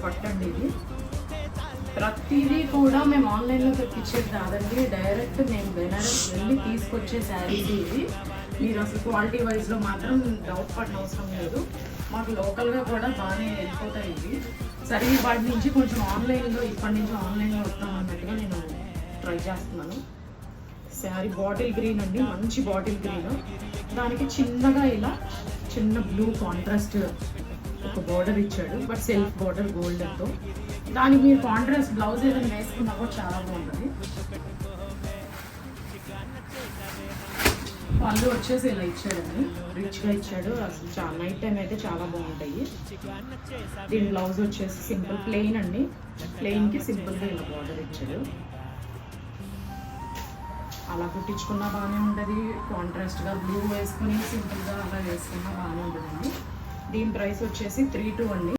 పట్టండి. ఇది ప్రతిదీ కూడా మేము ఆన్లైన్లో తెప్పించేది కాదండి, డైరెక్ట్ నేను బెనారస్ వెళ్ళి తీసుకొచ్చే శారీస్ ఇవి. మీరు అసలు క్వాలిటీ వైజ్లో మాత్రం డౌట్ పడిన అవసరం లేదు. మాకు లోకల్గా కూడా బాగానే వెళ్ళిపోతాయి ఇవి. సరే వాటి నుంచి కొంచెం ఆన్లైన్లో ఇప్పటి నుంచి ఆన్లైన్లో వస్తాం అన్నట్టుగా నేను ట్రై చేస్తున్నాను. శారీ బాటిల్ గ్రీన్ అండి, మంచి బాటిల్ గ్రీన్. దానికి చిన్నగా ఇలా చిన్న బ్లూ కాంట్రాస్ట్ ఒక బార్డర్ ఇచ్చాడు, బట్ సెల్ఫ్ బార్డర్ గోల్డెన్తో. దానికి మీరు కాంట్రాస్ట్ బ్లౌజ్ ఏదైనా వేసుకున్నా కూడా చాలా బాగుంటుంది. పళ్ళు వచ్చేసి ఇలా ఇచ్చాడండి, రిచ్గా ఇచ్చాడు. అసలు చాలా నైట్ టైం అయితే చాలా బాగుంటాయి. దీని బ్లౌజ్ వచ్చేసి సింపుల్ ప్లెయిన్ అండి, ప్లెయిన్కి సింపుల్గా ఇలా బార్డర్ ఇచ్చాడు. అలా కుట్టించుకున్నా బాగానే ఉంటుంది, కాంట్రాస్ట్గా బ్లూ వేసుకుని సింపుల్గా అలా వేసుకున్నా బాగానే ఉంటుందండి. దీని ప్రైస్ వచ్చేసి 32 అండి.